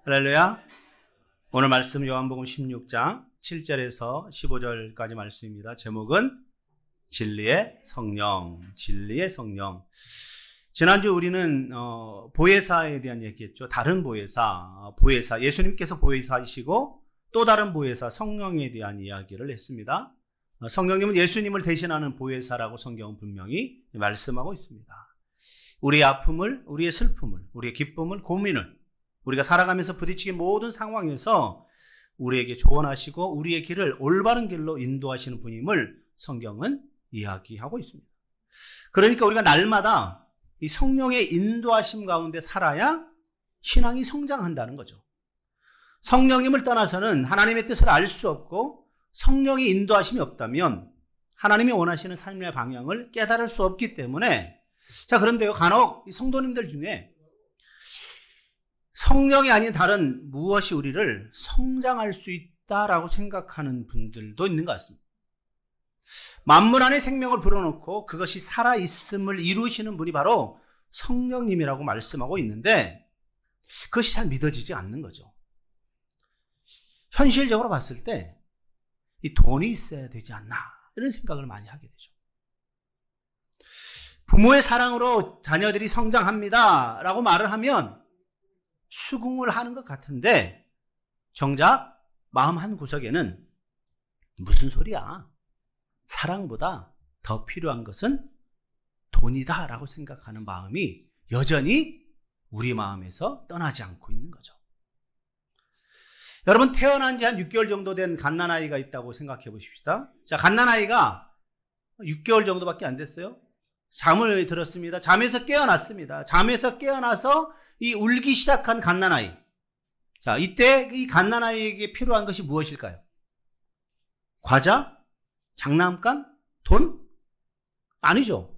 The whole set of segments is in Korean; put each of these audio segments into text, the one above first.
할렐루야. 오늘 말씀 요한복음 16장 7절에서 15절까지 말씀입니다. 제목은 진리의 성령, 진리의 성령. 지난주 우리는 보혜사에 대한 얘기했죠. 다른 보혜사, 예수님께서 보혜사이시고 또 다른 보혜사 성령에 대한 이야기를 했습니다. 성령님은 예수님을 대신하는 보혜사라고 성경은 분명히 말씀하고 있습니다. 우리의 아픔을, 우리의 슬픔을, 우리의 기쁨을, 고민을 우리가 살아가면서 부딪히는 모든 상황에서 우리에게 조언하시고 우리의 길을 올바른 길로 인도하시는 분임을 성경은 이야기하고 있습니다. 그러니까 우리가 날마다 이 성령의 인도하심 가운데 살아야 신앙이 성장한다는 거죠. 성령님을 떠나서는 하나님의 뜻을 알 수 없고 성령의 인도하심이 없다면 하나님이 원하시는 삶의 방향을 깨달을 수 없기 때문에 자, 그런데요, 간혹 성도님들 중에 성령이 아닌 다른 무엇이 우리를 성장할 수 있다라고 생각하는 분들도 있는 것 같습니다. 만물 안에 생명을 불어넣고 그것이 살아있음을 이루시는 분이 바로 성령님이라고 말씀하고 있는데 그것이 잘 믿어지지 않는 거죠. 현실적으로 봤을 때 이 돈이 있어야 되지 않나 이런 생각을 많이 하게 되죠. 부모의 사랑으로 자녀들이 성장합니다 라고 말을 하면 수긍을 하는 것 같은데 정작 마음 한 구석에는 무슨 소리야? 사랑보다 더 필요한 것은 돈이다 라고 생각하는 마음이 여전히 우리 마음에서 떠나지 않고 있는 거죠. 여러분, 태어난 지 한 6개월 정도 된 갓난아이가 있다고 생각해 보십시다. 자, 갓난아이가 6개월 정도밖에 안 됐어요. 잠을 들었습니다. 잠에서 깨어났습니다. 잠에서 깨어나서 이 울기 시작한 갓난아이. 자, 이때 이 갓난아이에게 필요한 것이 무엇일까요? 과자? 장난감? 돈? 아니죠.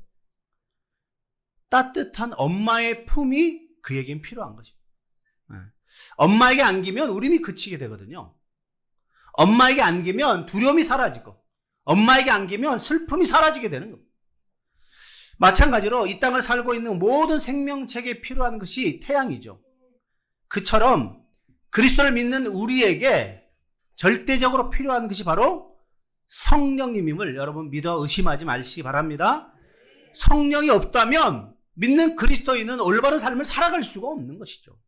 따뜻한 엄마의 품이 그에겐 필요한 것입니다. 엄마에게 안기면 울음이 그치게 되거든요. 엄마에게 안기면 두려움이 사라지고 엄마에게 안기면 슬픔이 사라지게 되는 겁니다. 마찬가지로 이 땅을 살고 있는 모든 생명체에 필요한 것이 태양이죠. 그처럼 그리스도를 믿는 우리에게 절대적으로 필요한 것이 바로 성령님임을 여러분 믿어 의심하지 마시기 바랍니다. 성령이 없다면 믿는 그리스도인은 올바른 삶을 살아갈 수가 없는 것이죠.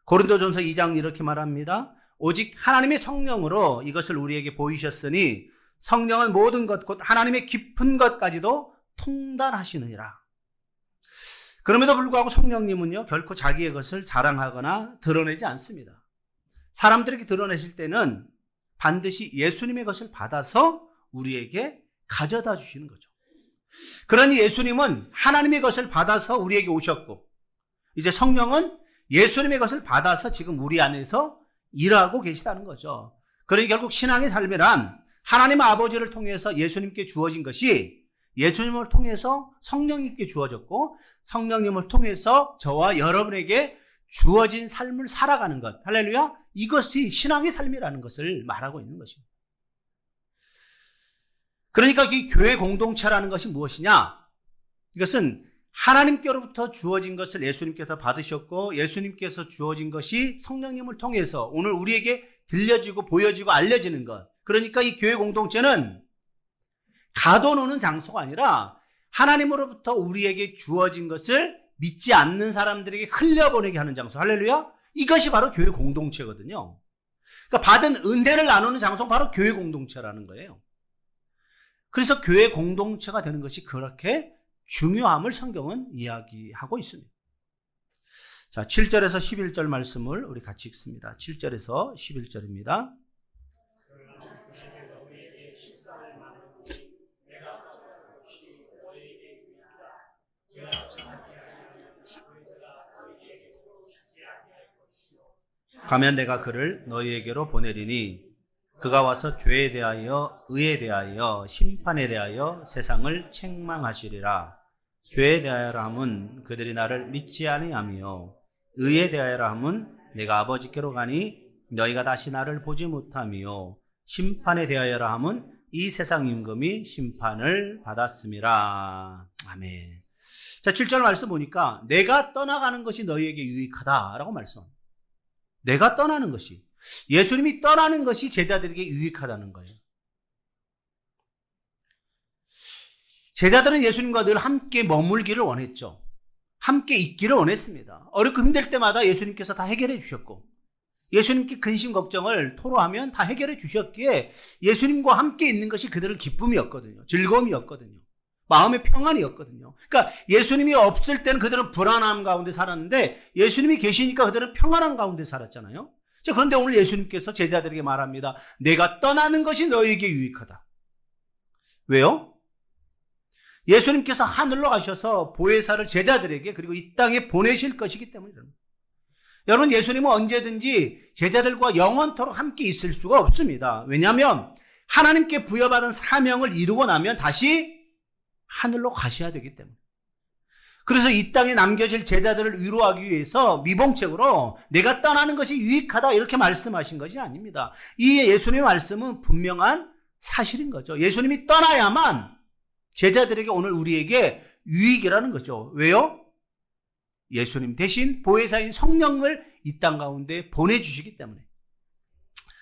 고린도전서 2장 이렇게 말합니다. 오직 하나님의 성령으로 이것을 우리에게 보이셨으니 성령은 모든 것 곧 하나님의 깊은 것까지도 통달하시느니라. 그럼에도 불구하고 성령님은요 결코 자기의 것을 자랑하거나 드러내지 않습니다. 사람들에게 드러내실 때는 반드시 예수님의 것을 받아서 우리에게 가져다 주시는 거죠. 그러니 예수님은 하나님의 것을 받아서 우리에게 오셨고 이제 성령은 예수님의 것을 받아서 지금 우리 안에서 일하고 계시다는 거죠. 그러니 결국 신앙의 삶이란 하나님 아버지를 통해서 예수님께 주어진 것이 예수님을 통해서 성령님께 주어졌고 성령님을 통해서 저와 여러분에게 주어진 삶을 살아가는 것. 할렐루야. 이것이 신앙의 삶이라는 것을 말하고 있는 것입니다. 그러니까 이 교회 공동체라는 것이 무엇이냐? 이것은 하나님께로부터 주어진 것을 예수님께서 받으셨고 예수님께서 주어진 것이 성령님을 통해서 오늘 우리에게 들려지고 보여지고 알려지는 것. 그러니까 이 교회 공동체는 가둬놓는 장소가 아니라 하나님으로부터 우리에게 주어진 것을 믿지 않는 사람들에게 흘려보내게 하는 장소. 할렐루야. 이것이 바로 교회 공동체거든요. 그러니까 받은 은혜를 나누는 장소가 바로 교회 공동체라는 거예요. 그래서 교회 공동체가 되는 것이 그렇게 중요함을 성경은 이야기하고 있습니다. 자, 7절에서 11절 말씀을 우리 같이 읽습니다. 7절에서 11절입니다. 가면 내가 그를 너희에게로 보내리니 그가 와서 죄에 대하여 의에 대하여 심판에 대하여 세상을 책망하시리라. 죄에 대하여라 함은 그들이 나를 믿지 아니하며 의에 대하여라 함은 내가 아버지께로 가니 너희가 다시 나를 보지 못하며 심판에 대하여라 함은 이 세상 임금이 심판을 받았음이라. 아멘. 자, 7절 말씀 보니까 내가 떠나가는 것이 너희에게 유익하다라고 말씀합니다. 내가 떠나는 것이, 예수님이 떠나는 것이 제자들에게 유익하다는 거예요. 제자들은 예수님과 늘 함께 머물기를 원했죠. 함께 있기를 원했습니다. 어렵고 힘들 때마다 예수님께서 다 해결해 주셨고, 예수님께 근심 걱정을 토로하면 다 해결해 주셨기에 예수님과 함께 있는 것이 그들은 기쁨이었거든요. 즐거움이었거든요. 마음의 평안이었거든요. 그러니까 예수님이 없을 때는 그들은 불안함 가운데 살았는데 예수님이 계시니까 그들은 평안한 가운데 살았잖아요. 자, 그런데 오늘 예수님께서 제자들에게 말합니다. 내가 떠나는 것이 너희에게 유익하다. 왜요? 예수님께서 하늘로 가셔서 보혜사를 제자들에게 그리고 이 땅에 보내실 것이기 때문입니다. 여러분, 예수님은 언제든지 제자들과 영원토록 함께 있을 수가 없습니다. 왜냐하면 하나님께 부여받은 사명을 이루고 나면 다시 하늘로 가셔야 되기 때문에. 그래서 이 땅에 남겨질 제자들을 위로하기 위해서 미봉책으로 내가 떠나는 것이 유익하다 이렇게 말씀하신 것이 아닙니다. 이 예수님의 말씀은 분명한 사실인 거죠. 예수님이 떠나야만 제자들에게 오늘 우리에게 유익이라는 거죠. 왜요? 예수님 대신 보혜사인 성령을 이 땅 가운데 보내주시기 때문에.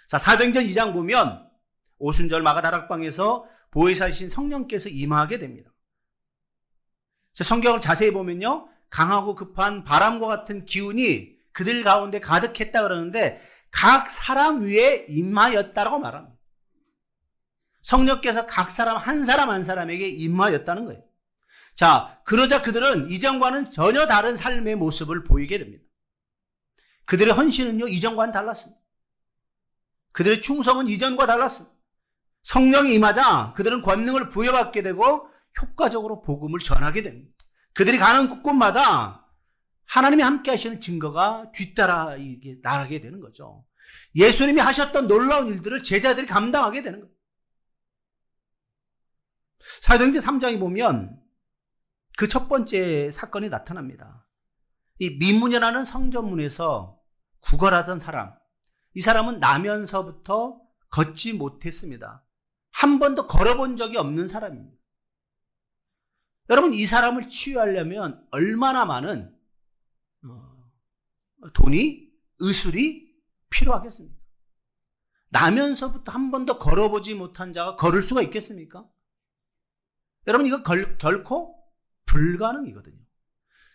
자, 사도행전 2장 보면 오순절 마가다락방에서 보혜사이신 성령께서 임하게 됩니다. 성경을 자세히 보면요, 강하고 급한 바람과 같은 기운이 그들 가운데 가득했다 그러는데 각 사람 위에 임하였다라고 말합니다. 성령께서 각 사람 한 사람에게 임하였다는 거예요. 자, 그러자 그들은 이전과는 전혀 다른 삶의 모습을 보이게 됩니다. 그들의 헌신은요, 이전과는 달랐습니다. 그들의 충성은 이전과 달랐습니다. 성령이 임하자 그들은 권능을 부여받게 되고 효과적으로 복음을 전하게 됩니다. 그들이 가는 곳마다 하나님이 함께 하시는 증거가 뒤따라 나가게 되는 거죠. 예수님이 하셨던 놀라운 일들을 제자들이 감당하게 되는 거예요. 사도행전 3장에 보면 그 첫 번째 사건이 나타납니다. 이 미문이라는 성전문에서 구걸하던 사람, 이 사람은 나면서부터 걷지 못했습니다. 한 번도 걸어본 적이 없는 사람입니다. 여러분, 이 사람을 치유하려면 얼마나 많은 돈이, 의술이 필요하겠습니까? 나면서부터 한 번도 걸어보지 못한 자가 걸을 수가 있겠습니까? 여러분, 이거 결코 불가능이거든요.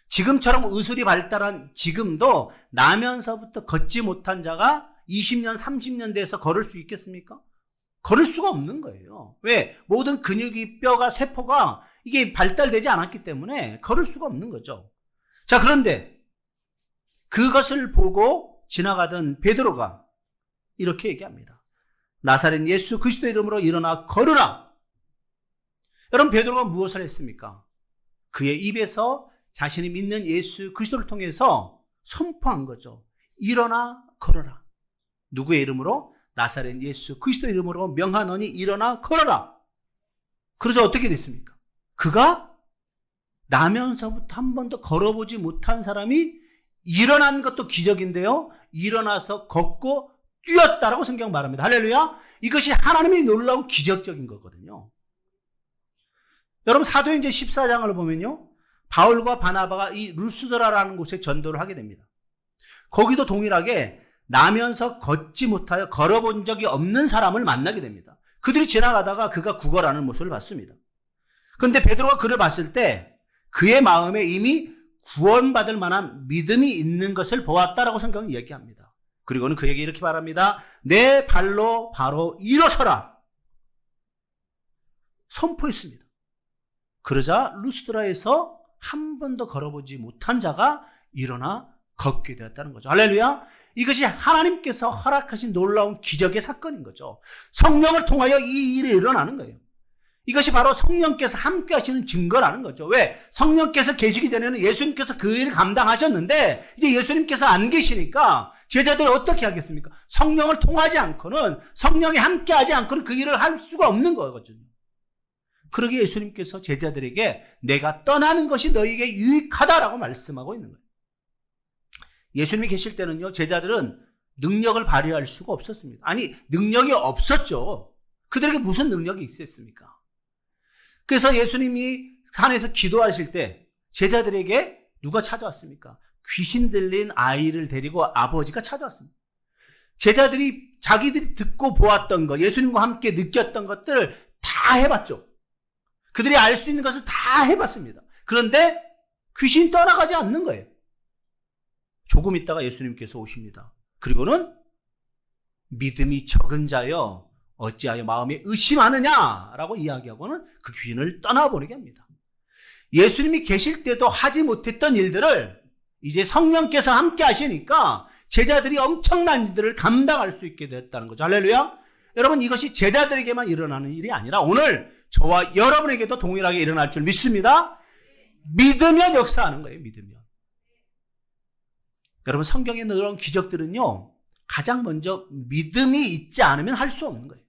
지금처럼 의술이 발달한 지금도 나면서부터 걷지 못한 자가 20년, 30년 돼서 걸을 수 있겠습니까? 걸을 수가 없는 거예요. 왜? 모든 근육이, 뼈가, 세포가 이게 발달되지 않았기 때문에 걸을 수가 없는 거죠. 자, 그런데 그것을 보고 지나가던 베드로가 이렇게 얘기합니다. 나사렛 예수 그리스도 이름으로 일어나 걸으라. 여러분, 베드로가 무엇을 했습니까? 그의 입에서 자신이 믿는 예수 그리스도를 통해서 선포한 거죠. 일어나 걸어라. 누구의 이름으로? 나사렛 예수 그리스도 이름으로 명하노니 일어나 걸어라. 그래서 어떻게 됐습니까? 그가 나면서부터 한 번도 걸어보지 못한 사람이 일어난 것도 기적인데요, 일어나서 걷고 뛰었다라고 성경 말합니다. 할렐루야. 이것이 하나님의 놀라운 기적적인 거거든요. 여러분, 사도행전 14장을 보면요, 바울과 바나바가 이 루스드라라는 곳에 전도를 하게 됩니다. 거기도 동일하게 나면서 걷지 못하여 걸어본 적이 없는 사람을 만나게 됩니다. 그들이 지나가다가 그가 구걸하는 모습을 봤습니다. 그런데 베드로가 그를 봤을 때 그의 마음에 이미 구원받을 만한 믿음이 있는 것을 보았다라고 성경은 이야기합니다. 그리고는 그에게 이렇게 말합니다. 내 발로 바로 일어서라. 선포했습니다. 그러자 루스드라에서 한 번도 걸어보지 못한 자가 일어나 걷게 되었다는 거죠. 할렐루야. 이것이 하나님께서 허락하신 놀라운 기적의 사건인 거죠. 성령을 통하여 이 일이 일어나는 거예요. 이것이 바로 성령께서 함께 하시는 증거라는 거죠. 왜? 성령께서 계시기 전에는 예수님께서 그 일을 감당하셨는데 이제 예수님께서 안 계시니까 제자들이 어떻게 하겠습니까? 성령을 통하지 않고는, 성령이 함께 하지 않고는 그 일을 할 수가 없는 거거든요. 그러기에 예수님께서 제자들에게 내가 떠나는 것이 너희에게 유익하다라고 말씀하고 있는 거예요. 예수님이 계실 때는요, 제자들은 능력을 발휘할 수가 없었습니다. 아니, 능력이 없었죠. 그들에게 무슨 능력이 있었습니까? 그래서 예수님이 산에서 기도하실 때 제자들에게 누가 찾아왔습니까? 귀신 들린 아이를 데리고 아버지가 찾아왔습니다. 제자들이 자기들이 듣고 보았던 것, 예수님과 함께 느꼈던 것들을 다 해봤죠. 그들이 알 수 있는 것을 다 해봤습니다. 그런데 귀신이 떠나가지 않는 거예요. 조금 있다가 예수님께서 오십니다. 그리고는 믿음이 적은 자여 어찌하여 마음에 의심하느냐라고 이야기하고는 그 귀신을 떠나보내게 합니다. 예수님이 계실 때도 하지 못했던 일들을 이제 성령께서 함께 하시니까 제자들이 엄청난 일들을 감당할 수 있게 됐다는 거죠. 할렐루야. 여러분, 이것이 제자들에게만 일어나는 일이 아니라 오늘 저와 여러분에게도 동일하게 일어날 줄 믿습니다. 믿으면 역사하는 거예요. 믿으면. 여러분, 성경에 넣은 기적들은요, 가장 먼저 믿음이 있지 않으면 할 수 없는 거예요.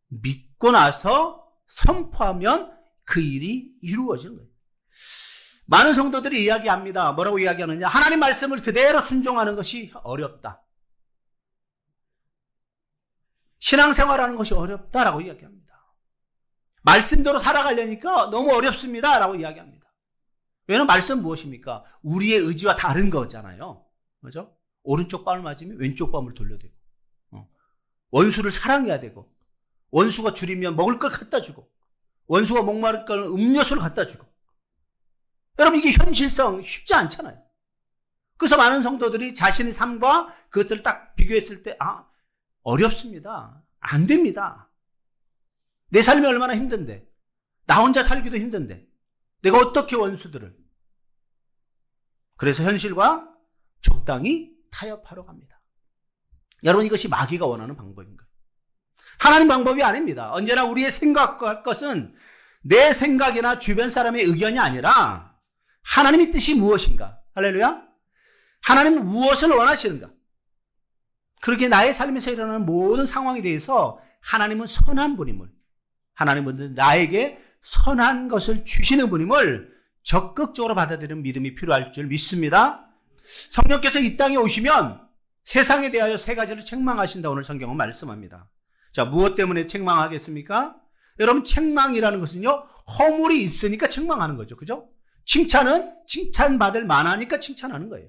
믿고 나서 선포하면 그 일이 이루어지는 거예요. 많은 성도들이 이야기합니다. 뭐라고 이야기하느냐? 하나님 말씀을 그대로 순종하는 것이 어렵다. 신앙생활하는 것이 어렵다라고 이야기합니다. 말씀대로 살아가려니까 너무 어렵습니다라고 이야기합니다. 왜냐하면 말씀은 무엇입니까? 우리의 의지와 다른 거잖아요. 그죠? 오른쪽 뺨을 맞으면 왼쪽 뺨을 돌려대고, 원수를 사랑해야 되고, 원수가 줄이면 먹을 걸 갖다 주고, 원수가 목마를 걸 음료수를 갖다 주고. 여러분, 이게 현실성 쉽지 않잖아요. 그래서 많은 성도들이 자신의 삶과 그것들을 딱 비교했을 때, 어렵습니다. 안 됩니다. 내 삶이 얼마나 힘든데, 나 혼자 살기도 힘든데, 내가 어떻게 원수들을. 그래서 현실과 적당히 타협하러 갑니다. 여러분, 이것이 마귀가 원하는 방법인 거예요. 하나님 방법이 아닙니다. 언제나 우리의 생각과 할 것은 내 생각이나 주변 사람의 의견이 아니라 하나님의 뜻이 무엇인가? 할렐루야. 하나님은 무엇을 원하시는가? 그렇게 나의 삶에서 일어나는 모든 상황에 대해서 하나님은 선한 분임을, 하나님은 나에게 선한 것을 주시는 분임을 적극적으로 받아들이는 믿음이 필요할 줄 믿습니다. 성령께서 이 땅에 오시면 세상에 대하여 세 가지를 책망하신다. 오늘 성경은 말씀합니다. 자, 무엇 때문에 책망하겠습니까? 여러분, 책망이라는 것은요, 허물이 있으니까 책망하는 거죠. 그죠? 칭찬은 칭찬받을 만하니까 칭찬하는 거예요.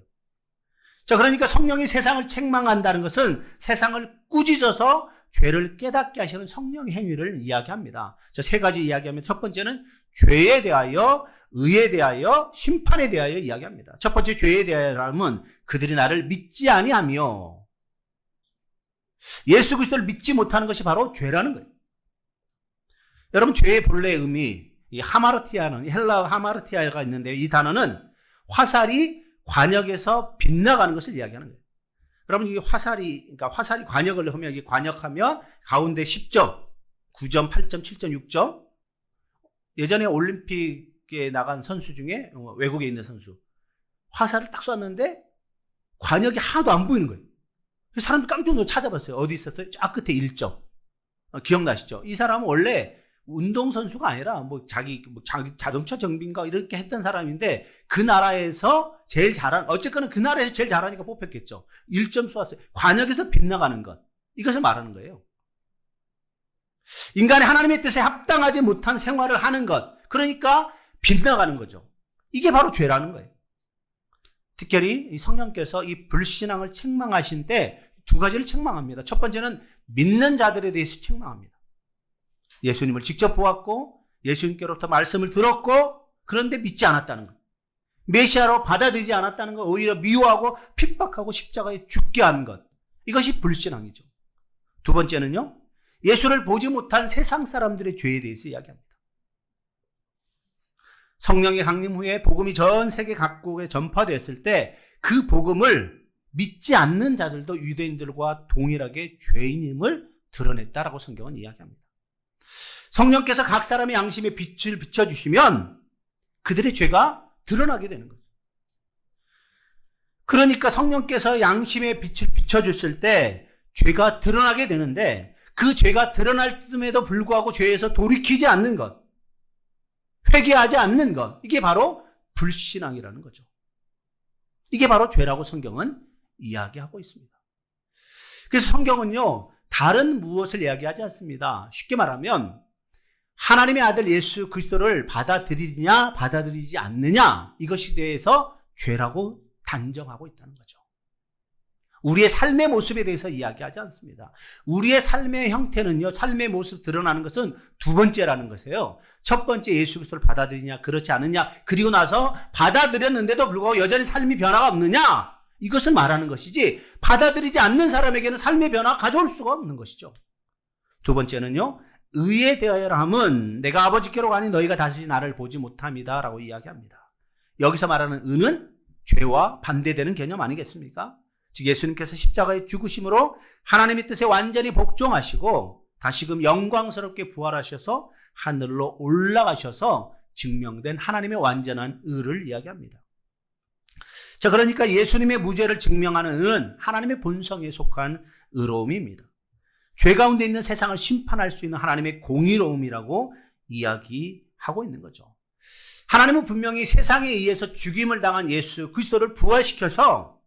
자, 그러니까 성령이 세상을 책망한다는 것은 세상을 꾸짖어서 죄를 깨닫게 하시는 성령의 행위를 이야기합니다. 자, 세 가지 이야기하면 첫 번째는 죄에 대하여, 의에 대하여, 심판에 대하여 이야기합니다. 첫 번째 죄에 대하여라면 그들이 나를 믿지 아니하며, 예수 그리스도를 믿지 못하는 것이 바로 죄라는 거예요. 여러분, 죄의 본래 의미, 이 하마르티아는, 헬라 하마르티아가 있는데 이 단어는 화살이 관역에서 빗나가는 것을 이야기하는 거예요. 여러분, 이게 그러니까 화살이 관역을 하면, 이게 관역하면 가운데 10점, 9점, 8점, 7점, 6점. 예전에 올림픽에 나간 선수 중에, 외국에 있는 선수, 화살을 딱 쐈는데 관역이 하나도 안 보이는 거예요. 그래서 사람들이 깜짝 놀라서 찾아봤어요. 어디 있었어요? 쫙 끝에 1점. 기억나시죠? 이 사람은 원래 운동선수가 아니라 자기 자동차 정비인가 이렇게 했던 사람인데 그 나라에서 제일 어쨌거나 그 나라에서 제일 잘하니까 뽑혔겠죠. 1점 쏘았어요. 관역에서 빗나가는 것. 이것을 말하는 거예요. 인간이 하나님의 뜻에 합당하지 못한 생활을 하는 것. 그러니까 빗나가는 거죠. 이게 바로 죄라는 거예요. 특별히 이 성령께서 이 불신앙을 책망하신 때 두 가지를 책망합니다. 첫 번째는 믿는 자들에 대해서 책망합니다. 예수님을 직접 보았고 예수님께로부터 말씀을 들었고 그런데 믿지 않았다는 것. 메시아로 받아들이지 않았다는 것. 오히려 미워하고 핍박하고 십자가에 죽게 한 것. 이것이 불신앙이죠. 두 번째는요, 예수를 보지 못한 세상 사람들의 죄에 대해서 이야기합니다. 성령의 강림 후에 복음이 전 세계 각국에 전파되었을 때 그 복음을 믿지 않는 자들도 유대인들과 동일하게 죄인임을 드러냈다라고 성경은 이야기합니다. 성령께서 각 사람의 양심에 빛을 비춰주시면 그들의 죄가 드러나게 되는 거죠. 그러니까 성령께서 양심에 빛을 비춰줬을 때 죄가 드러나게 되는데 그 죄가 드러날 쯤에도 불구하고 죄에서 돌이키지 않는 것, 회개하지 않는 것, 이게 바로 불신앙이라는 거죠. 이게 바로 죄라고 성경은 이야기하고 있습니다. 그래서 성경은요, 다른 무엇을 이야기하지 않습니다. 쉽게 말하면 하나님의 아들 예수 그리스도를 받아들이냐 받아들이지 않느냐, 이것에 대해서 죄라고 단정하고 있다는 거죠. 우리의 삶의 모습에 대해서 이야기하지 않습니다. 우리의 삶의 형태는요, 삶의 모습 드러나는 것은 두 번째라는 것이에요. 첫 번째 예수 그리스도를 받아들이냐, 그렇지 않느냐, 그리고 나서 받아들였는데도 불구하고 여전히 삶의 변화가 없느냐, 이것을 말하는 것이지, 받아들이지 않는 사람에게는 삶의 변화가 가져올 수가 없는 것이죠. 두 번째는요, 의에 대하여 함은 내가 아버지께로 가니 너희가 다시 나를 보지 못함이다 라고 이야기합니다. 여기서 말하는 의는 죄와 반대되는 개념 아니겠습니까? 즉 예수님께서 십자가에 죽으심으로 하나님의 뜻에 완전히 복종하시고 다시금 영광스럽게 부활하셔서 하늘로 올라가셔서 증명된 하나님의 완전한 의를 이야기합니다. 자, 그러니까 예수님의 무죄를 증명하는 의는 하나님의 본성에 속한 의로움입니다. 죄 가운데 있는 세상을 심판할 수 있는 하나님의 공의로움이라고 이야기하고 있는 거죠. 하나님은 분명히 세상에 의해서 죽임을 당한 예수 그리스도를 부활시켜서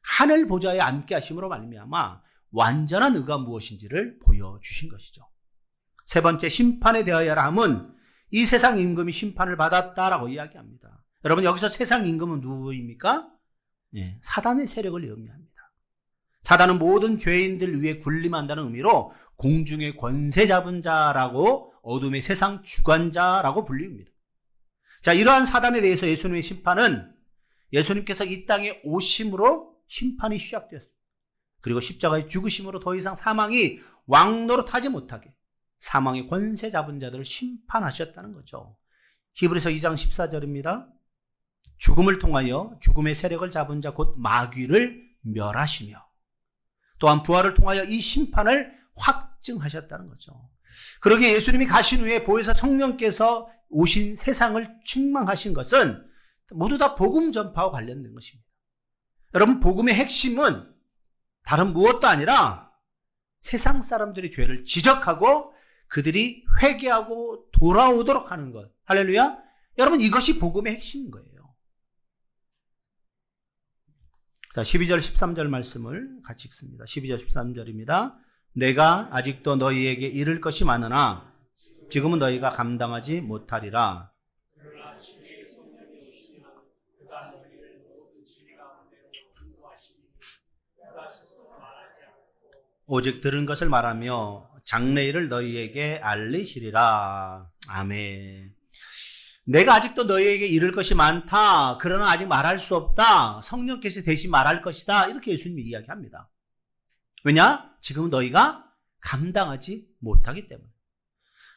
하늘 보좌에 앉게 하심으로 말미암아 완전한 의가 무엇인지를 보여주신 것이죠. 세 번째, 심판에 대하여라 함은 이 세상 임금이 심판을 받았다라고 이야기합니다. 여러분, 여기서 세상 임금은 누구입니까? 사단의 세력을 의미합니다. 사단은 모든 죄인들 위에 군림한다는 의미로 공중의 권세 잡은 자라고, 어둠의 세상 주관자라고 불립니다. 자, 이러한 사단에 대해서 예수님의 심판은 예수님께서 이 땅에 오심으로 심판이 시작되었습니다. 그리고 십자가의 죽으심으로 더 이상 사망이 왕노릇하지 못하게 사망의 권세 잡은 자들을 심판하셨다는 거죠. 히브리서 2장 14절입니다. 죽음을 통하여 죽음의 세력을 잡은 자 곧 마귀를 멸하시며 또한 부활을 통하여 이 심판을 확증하셨다는 거죠. 그러기에 예수님이 가신 후에 보혜사 성령께서 오신 세상을 충만하신 것은 모두 다 복음 전파와 관련된 것입니다. 여러분, 복음의 핵심은 다른 무엇도 아니라 세상 사람들의 죄를 지적하고 그들이 회개하고 돌아오도록 하는 것. 할렐루야. 여러분, 이것이 복음의 핵심인 거예요. 자, 12절 13절 말씀을 같이 읽습니다. 12절 13절입니다. 내가 아직도 너희에게 이를 것이 많으나 지금은 너희가 감당하지 못하리라. 오직 들은 것을 말하며 장래일을 너희에게 알리시리라. 아멘. 내가 아직도 너희에게 이를 것이 많다. 그러나 아직 말할 수 없다. 성령께서 대신 말할 것이다. 이렇게 예수님이 이야기합니다. 왜냐? 지금은 너희가 감당하지 못하기 때문에.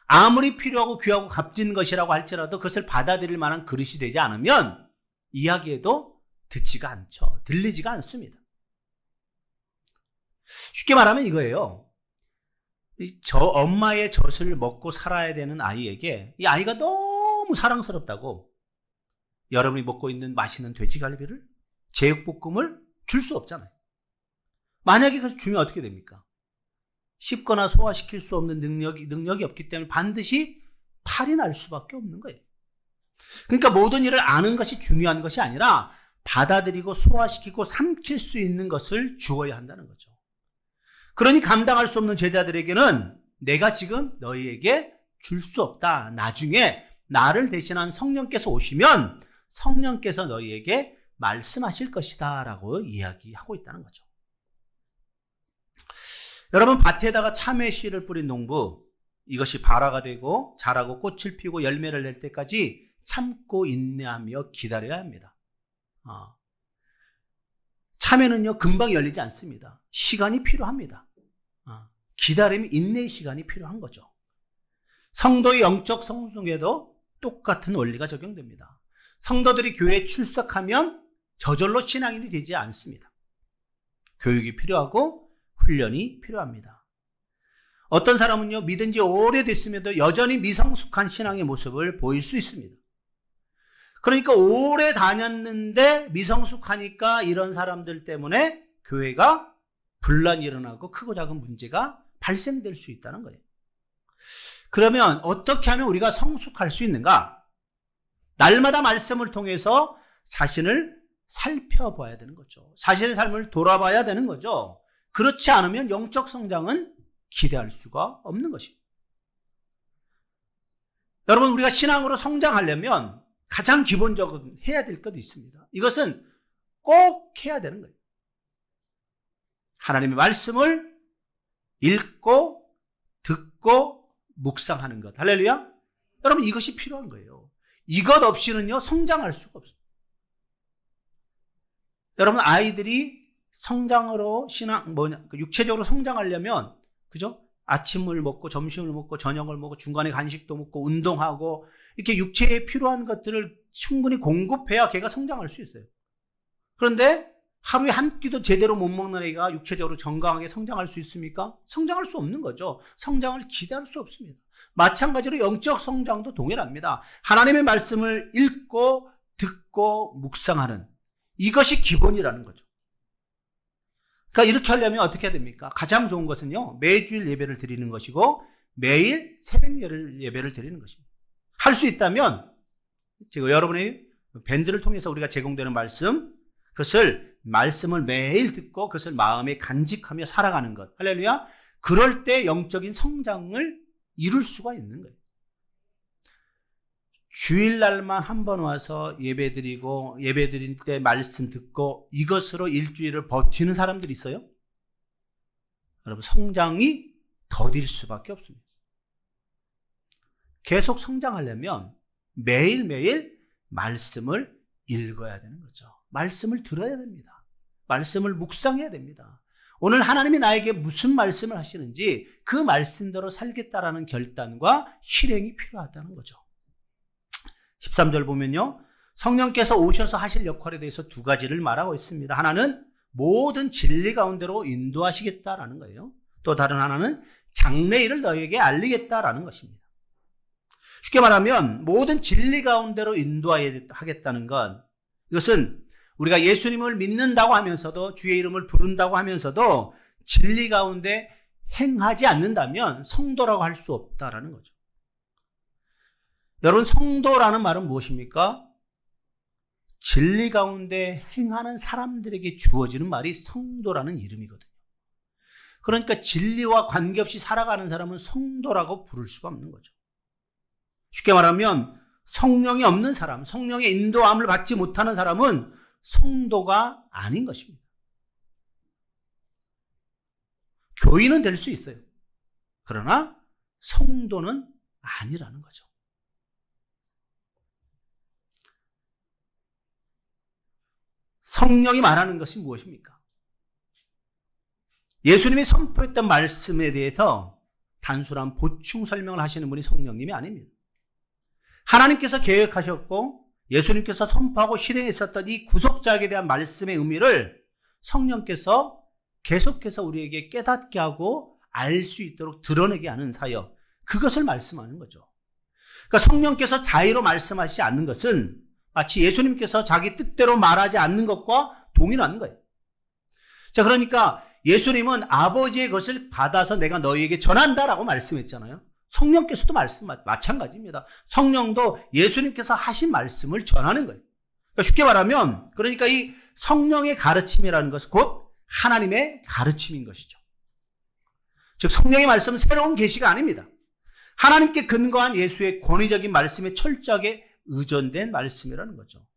아무리 필요하고 귀하고 값진 것이라고 할지라도 그것을 받아들일 만한 그릇이 되지 않으면 이야기해도 듣지가 않죠. 들리지가 않습니다. 쉽게 말하면 이거예요. 저 엄마의 젖을 먹고 살아야 되는 아이에게 이 아이가 너무 사랑스럽다고 여러분이 먹고 있는 맛있는 돼지갈비를, 제육볶음을 줄 수 없잖아요. 만약에 그것을 주면 어떻게 됩니까? 씹거나 소화시킬 수 없는 능력이 없기 때문에 반드시 탈이 날 수밖에 없는 거예요. 그러니까 모든 일을 아는 것이 중요한 것이 아니라 받아들이고 소화시키고 삼킬 수 있는 것을 주어야 한다는 거죠. 그러니 감당할 수 없는 제자들에게는 내가 지금 너희에게 줄 수 없다. 나중에 나를 대신한 성령께서 오시면 성령께서 너희에게 말씀하실 것이다 라고 이야기하고 있다는 거죠. 여러분, 밭에다가 참외 씨를 뿌린 농부, 이것이 발화가 되고 자라고 꽃을 피우고 열매를 낼 때까지 참고 인내하며 기다려야 합니다. 참외는요 금방 열리지 않습니다. 시간이 필요합니다. 기다림이 인내의 시간이 필요한 거죠. 성도의 영적 성숙에도 똑같은 원리가 적용됩니다. 성도들이 교회에 출석하면 저절로 신앙인이 되지 않습니다. 교육이 필요하고 훈련이 필요합니다. 어떤 사람은요 믿은 지 오래됐음에도 여전히 미성숙한 신앙의 모습을 보일 수 있습니다. 그러니까 오래 다녔는데 미성숙하니까 이런 사람들 때문에 교회가 분란이 일어나고 크고 작은 문제가 발생될 수 있다는 거예요. 그러면 어떻게 하면 우리가 성숙할 수 있는가? 날마다 말씀을 통해서 자신을 살펴봐야 되는 거죠. 자신의 삶을 돌아봐야 되는 거죠. 그렇지 않으면 영적 성장은 기대할 수가 없는 것입니다. 여러분, 우리가 신앙으로 성장하려면 가장 기본적으로 해야 될 것도 있습니다. 이것은 꼭 해야 되는 거예요. 하나님의 말씀을 읽고 듣고 묵상하는 것. 할렐루야. 여러분 이것이 필요한 거예요. 이것 없이는요 성장할 수가 없어요. 여러분 아이들이 성장으로 육체적으로 성장하려면 그죠? 아침을 먹고 점심을 먹고 저녁을 먹고 중간에 간식도 먹고 운동하고 이렇게 육체에 필요한 것들을 충분히 공급해야 걔가 성장할 수 있어요. 그런데 하루에 한 끼도 제대로 못 먹는 애가 육체적으로 건강하게 성장할 수 있습니까? 성장할 수 없는 거죠. 성장을 기대할 수 없습니다. 마찬가지로 영적 성장도 동일합니다. 하나님의 말씀을 읽고 듣고 묵상하는 이것이 기본이라는 거죠. 그러니까 이렇게 하려면 어떻게 해야 됩니까? 가장 좋은 것은요, 매주일 예배를 드리는 것이고 매일 새벽 예배를 드리는 것입니다. 할 수 있다면 지금 여러분의 밴드를 통해서 우리가 제공되는 말씀을 매일 듣고 그것을 마음에 간직하며 살아가는 것. 할렐루야. 그럴 때 영적인 성장을 이룰 수가 있는 거예요. 주일날만 한 번 와서 예배 드릴 때 말씀 듣고 이것으로 일주일을 버티는 사람들이 있어요? 여러분, 성장이 더딜 수밖에 없습니다. 계속 성장하려면 매일매일 말씀을 읽어야 되는 거죠. 말씀을 들어야 됩니다. 말씀을 묵상해야 됩니다. 오늘 하나님이 나에게 무슨 말씀을 하시는지 그 말씀대로 살겠다라는 결단과 실행이 필요하다는 거죠. 13절 보면요, 성령께서 오셔서 하실 역할에 대해서 두 가지를 말하고 있습니다. 하나는 모든 진리 가운데로 인도하시겠다라는 거예요. 또 다른 하나는 장래일을 너에게 알리겠다라는 것입니다. 쉽게 말하면 모든 진리 가운데로 인도하겠다는 건, 이것은 우리가 예수님을 믿는다고 하면서도 주의 이름을 부른다고 하면서도 진리 가운데 행하지 않는다면 성도라고 할 수 없다라는 거죠. 여러분, 성도라는 말은 무엇입니까? 진리 가운데 행하는 사람들에게 주어지는 말이 성도라는 이름이거든요. 그러니까 진리와 관계없이 살아가는 사람은 성도라고 부를 수가 없는 거죠. 쉽게 말하면 성령이 없는 사람, 성령의 인도함을 받지 못하는 사람은 성도가 아닌 것입니다. 교인은 될 수 있어요. 그러나 성도는 아니라는 거죠. 성령이 말하는 것이 무엇입니까? 예수님이 선포했던 말씀에 대해서 단순한 보충 설명을 하시는 분이 성령님이 아닙니다. 하나님께서 계획하셨고 예수님께서 선포하고 실행했었던 이 구속자에게 대한 말씀의 의미를 성령께서 계속해서 우리에게 깨닫게 하고 알 수 있도록 드러내게 하는 사역, 그것을 말씀하는 거죠. 그러니까 성령께서 자의로 말씀하시지 않는 것은 마치 예수님께서 자기 뜻대로 말하지 않는 것과 동일한 거예요. 자, 그러니까 예수님은 아버지의 것을 받아서 내가 너희에게 전한다라고 말씀했잖아요. 성령께서도 마찬가지입니다. 성령도 예수님께서 하신 말씀을 전하는 거예요. 그러니까 쉽게 말하면, 그러니까 이 성령의 가르침이라는 것은 곧 하나님의 가르침인 것이죠. 즉 성령의 말씀은 새로운 계시가 아닙니다. 하나님께 근거한 예수의 권위적인 말씀에 철저하게 의존된 말씀이라는 거죠.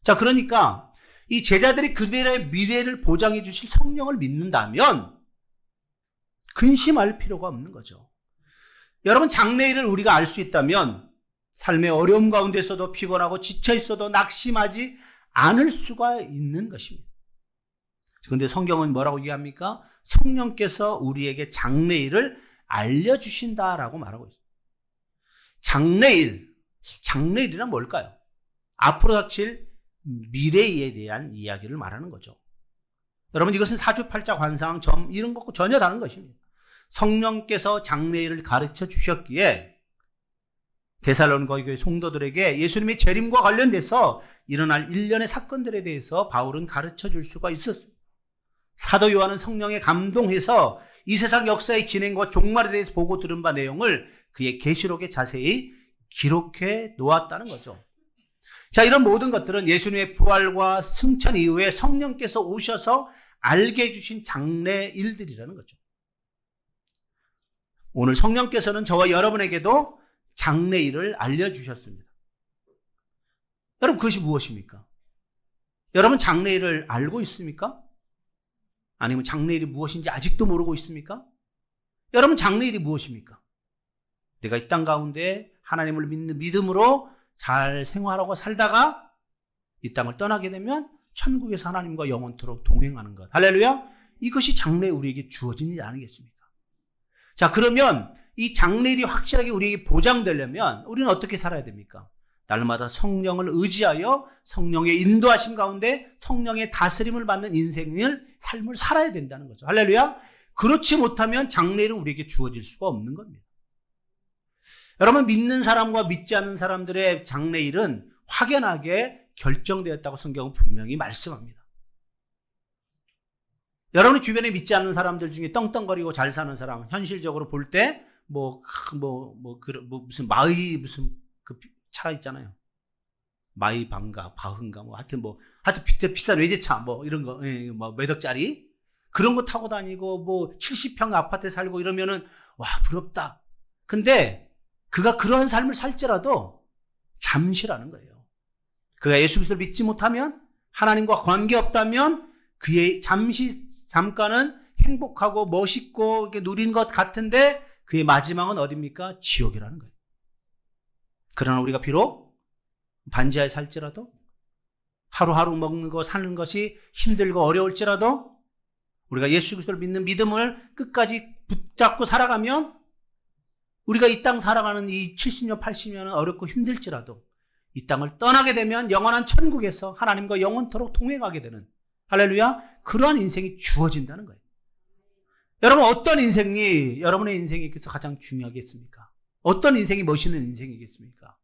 자, 그러니까 이 제자들이 그들의 미래를 보장해 주실 성령을 믿는다면 근심할 필요가 없는 거죠. 여러분, 장래일을 우리가 알 수 있다면 삶의 어려움 가운데서도 피곤하고 지쳐 있어도 낙심하지 않을 수가 있는 것입니다. 그런데 성경은 뭐라고 얘기합니까? 성령께서 우리에게 장래일을 알려주신다라고 말하고 있습니다. 장래일이란 뭘까요? 앞으로 닥칠 미래에 대한 이야기를 말하는 거죠. 여러분, 이것은 사주팔자 관상 점 이런 것과 전혀 다른 것입니다. 성령께서 장래일을 가르쳐 주셨기에 데살로니가 교회 성도들에게 예수님의 재림과 관련돼서 일어날 일련의 사건들에 대해서 바울은 가르쳐 줄 수가 있었습니다. 사도 요한은 성령에 감동해서 이 세상 역사의 진행과 종말에 대해서 보고 들은 바 내용을 그의 계시록에 자세히 기록해 놓았다는 거죠. 자, 이런 모든 것들은 예수님의 부활과 승천 이후에 성령께서 오셔서 알게 해주신 장래일들이라는 거죠. 오늘 성령께서는 저와 여러분에게도 장래일을 알려주셨습니다. 여러분, 그것이 무엇입니까? 여러분, 장래일을 알고 있습니까? 아니면 장래일이 무엇인지 아직도 모르고 있습니까? 여러분, 장래일이 무엇입니까? 내가 이 땅 가운데 하나님을 믿는 믿음으로 잘 생활하고 살다가 이 땅을 떠나게 되면 천국에서 하나님과 영원토록 동행하는 것. 할렐루야! 이것이 장래에 우리에게 주어진 일 아니겠습니까? 자, 그러면 이 장래일이 확실하게 우리에게 보장되려면 우리는 어떻게 살아야 됩니까? 날마다 성령을 의지하여 성령의 인도하심 가운데 성령의 다스림을 받는 삶을 살아야 된다는 거죠. 할렐루야! 그렇지 못하면 장래일은 우리에게 주어질 수가 없는 겁니다. 여러분, 믿는 사람과 믿지 않는 사람들의 장래일은 확연하게 결정되었다고 성경은 분명히 말씀합니다. 여러분의 주변에 믿지 않는 사람들 중에 떵떵거리고 잘 사는 사람, 현실적으로 볼 때 무슨 마의 무슨 그 차 있잖아요. 마이 방가, 바흥가, 하여튼 비싼 외제차, 이런 거, 몇 억짜리. 그런 거 타고 다니고, 70평 아파트에 살고 이러면은, 와, 부럽다. 근데, 그가 그러한 삶을 살지라도, 잠시라는 거예요. 그가 예수 그리스도를 믿지 못하면, 하나님과 관계없다면, 그의 잠깐은 행복하고 멋있고, 누린 것 같은데, 그의 마지막은 어딥니까? 지옥이라는 거예요. 그러나 우리가 비록 반지하에 살지라도 하루하루 먹는 거 사는 것이 힘들고 어려울지라도 우리가 예수 그리스도를 믿는 믿음을 끝까지 붙잡고 살아가면 우리가 이 땅 살아가는 이 70년, 80년은 어렵고 힘들지라도 이 땅을 떠나게 되면 영원한 천국에서 하나님과 영원토록 동행하게 되는, 할렐루야, 그러한 인생이 주어진다는 거예요. 여러분, 어떤 인생이 여러분의 인생에 있어서 가장 중요하겠습니까? 어떤 인생이 멋있는 인생이겠습니까?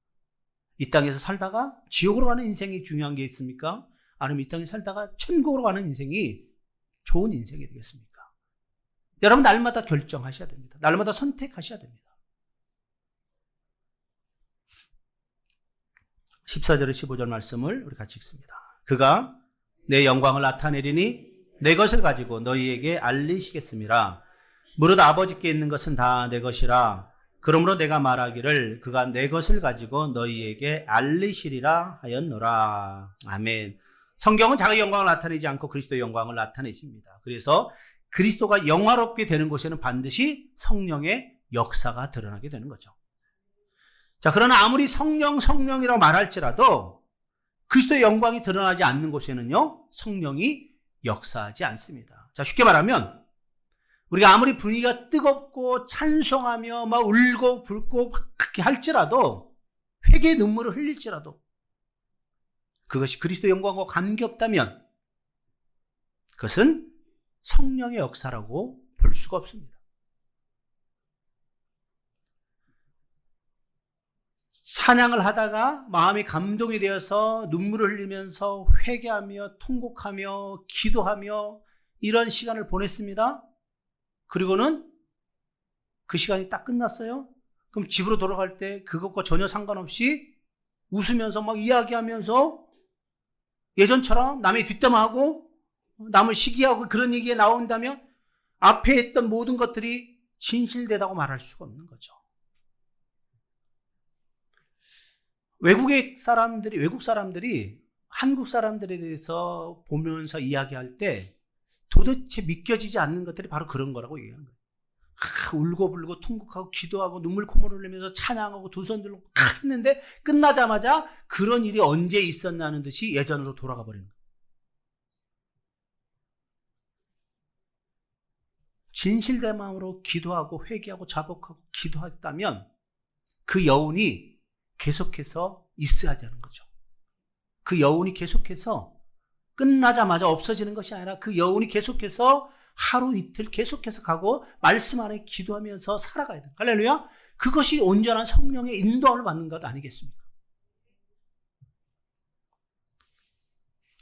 이 땅에서 살다가 지옥으로 가는 인생이 중요한 게 있습니까? 아니면 이 땅에 살다가 천국으로 가는 인생이 좋은 인생이 되겠습니까? 여러분, 날마다 결정하셔야 됩니다. 날마다 선택하셔야 됩니다. 14절에 15절 말씀을 우리 같이 읽습니다. 그가 내 영광을 나타내리니 내 것을 가지고 너희에게 알리시겠습니다. 무릇 아버지께 있는 것은 다 내 것이라. 그러므로 내가 말하기를 그가 내 것을 가지고 너희에게 알리시리라 하였노라. 아멘. 성경은 자기 영광을 나타내지 않고 그리스도의 영광을 나타내십니다. 그래서 그리스도가 영화롭게 되는 곳에는 반드시 성령의 역사가 드러나게 되는 거죠. 자, 그러나 아무리 성령이라고 말할지라도 그리스도의 영광이 드러나지 않는 곳에는요, 성령이 역사하지 않습니다. 자, 쉽게 말하면 우리가 아무리 분위기가 뜨겁고 찬송하며 막 울고 붉고 그렇게 할지라도, 회개의 눈물을 흘릴지라도 그것이 그리스도의 영광과 관계없다면 그것은 성령의 역사라고 볼 수가 없습니다. 찬양을 하다가 마음이 감동이 되어서 눈물을 흘리면서 회개하며 통곡하며 기도하며 이런 시간을 보냈습니다. 그리고는 그 시간이 딱 끝났어요. 그럼 집으로 돌아갈 때 그것과 전혀 상관없이 웃으면서 막 이야기하면서 예전처럼 남의 뒷담화하고 남을 시기하고 그런 얘기가 나온다면 앞에 했던 모든 것들이 진실되다고 말할 수가 없는 거죠. 외국 사람들이 한국 사람들에 대해서 보면서 이야기할 때 도대체 믿겨지지 않는 것들이 바로 그런 거라고 얘기하는 거예요. 울고불고 통곡하고 기도하고 눈물 콧물 흘리면서 찬양하고 두 손 들고 했는데 끝나자마자 그런 일이 언제 있었나는 듯이 예전으로 돌아가 버리는 거예요. 진실된 마음으로 기도하고 회개하고 자복하고 기도했다면 그 여운이 계속해서 있어야 하는 거죠. 그 여운이 계속해서 끝나자마자 없어지는 것이 아니라 그 여운이 계속해서 하루 이틀 계속해서 가고 말씀 안에 기도하면서 살아가야 돼요. 할렐루야. 그것이 온전한 성령의 인도함을 받는 것 아니겠습니까?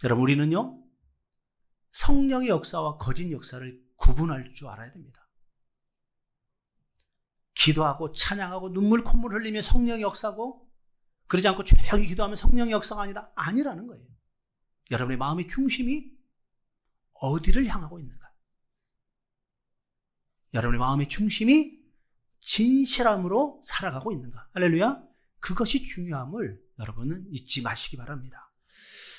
여러분, 우리는요, 성령의 역사와 거짓 역사를 구분할 줄 알아야 됩니다. 기도하고 찬양하고 눈물 콧물 흘리며 성령의 역사고, 그러지 않고 조용히 기도하면 성령의 역사가 아니라는 거예요. 여러분의 마음의 중심이 어디를 향하고 있는가? 여러분의 마음의 중심이 진실함으로 살아가고 있는가? 할렐루야. 그것이 중요함을 여러분은 잊지 마시기 바랍니다.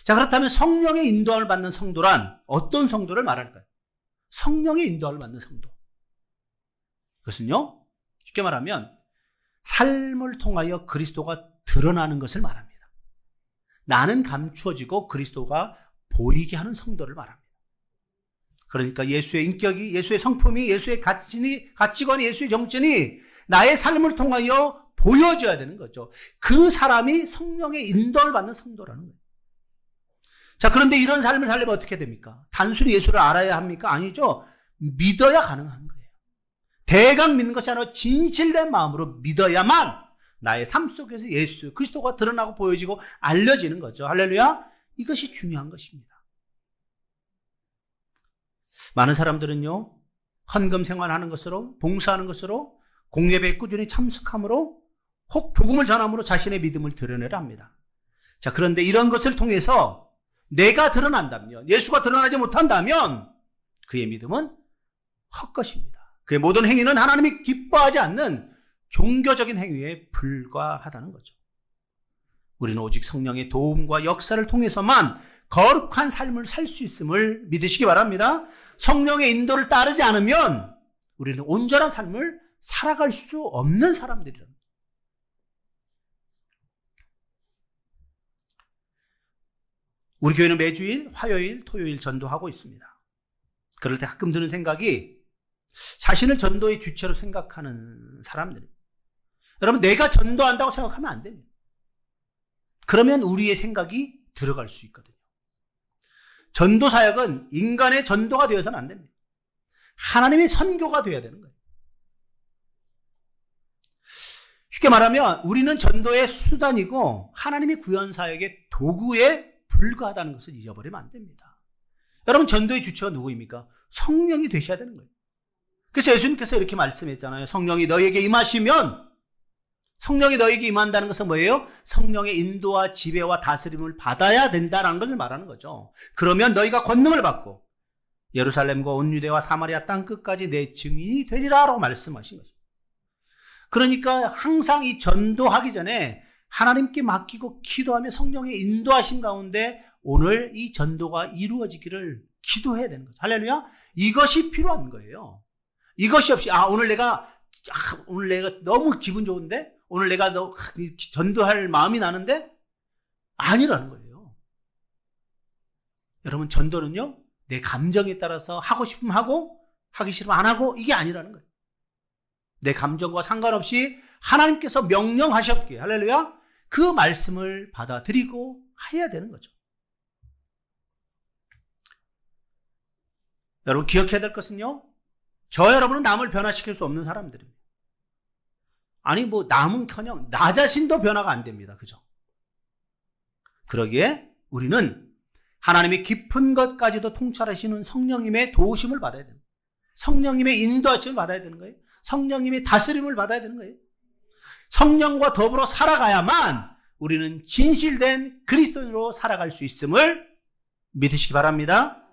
자, 그렇다면 성령의 인도함을 받는 성도란 어떤 성도를 말할까요? 성령의 인도를 받는 성도. 그것은요, 쉽게 말하면 삶을 통하여 그리스도가 드러나는 것을 말합니다. 나는 감추어지고 그리스도가 보이게 하는 성도를 말합니다. 그러니까 예수의 인격이, 예수의 성품이, 예수의 가치관이, 예수의 정신이 나의 삶을 통하여 보여져야 되는 거죠. 그 사람이 성령의 인도를 받는 성도라는 거예요. 자, 그런데 이런 삶을 살려면 어떻게 됩니까? 단순히 예수를 알아야 합니까? 아니죠. 믿어야 가능한 거예요. 대강 믿는 것이 아니라 진실된 마음으로 믿어야만 나의 삶 속에서 예수, 그리스도가 드러나고 보여지고 알려지는 거죠. 할렐루야. 이것이 중요한 것입니다. 많은 사람들은요, 헌금 생활하는 것으로, 봉사하는 것으로, 공예배에 꾸준히 참석함으로, 혹 복음을 전함으로 자신의 믿음을 드러내려 합니다. 자, 그런데 이런 것을 통해서 내가 드러난다면, 예수가 드러나지 못한다면 그의 믿음은 헛것입니다. 그의 모든 행위는 하나님이 기뻐하지 않는 종교적인 행위에 불과하다는 거죠. 우리는 오직 성령의 도움과 역사를 통해서만 거룩한 삶을 살 수 있음을 믿으시기 바랍니다. 성령의 인도를 따르지 않으면 우리는 온전한 삶을 살아갈 수 없는 사람들이랍니다. 우리 교회는 매주일, 화요일, 토요일 전도하고 있습니다. 그럴 때 가끔 드는 생각이 자신을 전도의 주체로 생각하는 사람들입니다. 여러분, 내가 전도한다고 생각하면 안 됩니다. 그러면 우리의 생각이 들어갈 수 있거든요. 전도 사역은 인간의 전도가 되어서는 안 됩니다. 하나님의 선교가 되어야 되는 거예요. 쉽게 말하면 우리는 전도의 수단이고 하나님의 구원 사역의 도구에 불과하다는 것을 잊어버리면 안 됩니다. 여러분, 전도의 주체가 누구입니까? 성령이 되셔야 되는 거예요. 그래서 예수님께서 이렇게 말씀했잖아요. 성령이 너에게 임하시면, 성령이 너에게 임한다는 것은 뭐예요? 성령의 인도와 지배와 다스림을 받아야 된다는 것을 말하는 거죠. 그러면 너희가 권능을 받고 예루살렘과 온 유대와 사마리아 땅 끝까지 내 증인이 되리라 라고 말씀하신 거죠. 그러니까 항상 이 전도하기 전에 하나님께 맡기고 기도하며 성령의 인도하심 가운데 오늘 이 전도가 이루어지기를 기도해야 되는 거죠. 할렐루야. 이것이 필요한 거예요. 이것이 없이 오늘 내가 너무 기분 좋은데, 오늘 내가 전도할 마음이 나는데, 아니라는 거예요. 여러분, 전도는요, 내 감정에 따라서 하고 싶으면 하고 하기 싫으면 안 하고, 이게 아니라는 거예요. 내 감정과 상관없이 하나님께서 명령하셨기에, 할렐루야, 그 말씀을 받아들이고 해야 되는 거죠. 여러분, 기억해야 될 것은요, 저 여러분은 남을 변화시킬 수 없는 사람들입니다. 아니, 남은커녕 나 자신도 변화가 안 됩니다. 그죠? 그러기에 우리는 하나님의 깊은 것까지도 통찰하시는 성령님의 도우심을 받아야 됩니다. 성령님의 인도하심을 받아야 되는 거예요. 성령님의 다스림을 받아야 되는 거예요. 성령과 더불어 살아가야만 우리는 진실된 그리스도인으로 살아갈 수 있음을 믿으시기 바랍니다.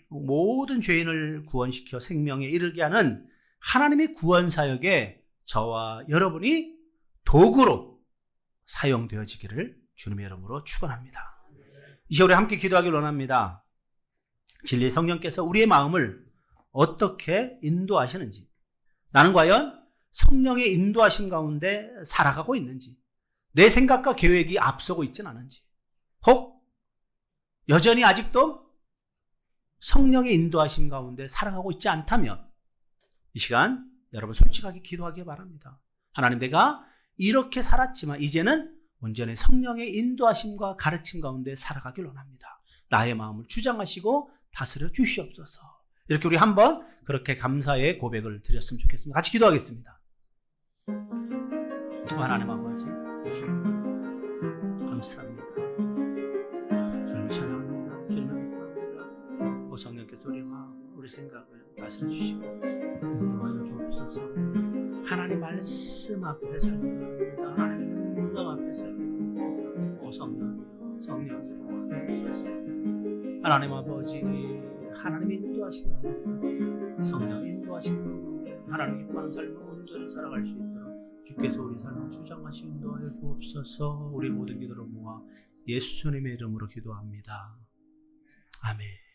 모든 죄인을 구원시켜 생명에 이르게 하는 하나님의 구원 사역에 저와 여러분이 도구로 사용되어지기를 주님의 이름으로 축원합니다. 이 시간에 함께 기도하기를 원합니다. 진리의 성령께서 우리의 마음을 어떻게 인도하시는지, 나는 과연 성령의 인도하심 가운데 살아가고 있는지, 내 생각과 계획이 앞서고 있지는 않은지, 혹 여전히 아직도 성령의 인도하심 가운데 살아가고 있지 않다면 이 시간 여러분 솔직하게 기도하기 바랍니다. 하나님, 내가 이렇게 살았지만 이제는 온전히 성령의 인도하심과 가르침 가운데 살아가길 원합니다. 나의 마음을 주장하시고 다스려 주시옵소서. 이렇게 우리 한번 그렇게 감사의 고백을 드렸으면 좋겠습니다. 같이 기도하겠습니다. 하나님 아버지, 감사합니다. 주님 찬양합니다. 주님 감사합니다. 성령께서 우리 생각을 다스려 주시고 인도하여 주옵소서. 하나님 말씀 앞에 살고, 하나님 능력 앞에 살고, 성령이여 주옵소서. 하나님 아버지, 하나님의 인도하시고 성령의 인도하시고 하나님 기뻐하는 삶을 온전히 살아갈 수 있도록 주께서 우리 삶을 주장하시 인도하여 주옵소서. 우리 모든 기도를 모아 예수님의 이름으로 기도합니다. 아멘.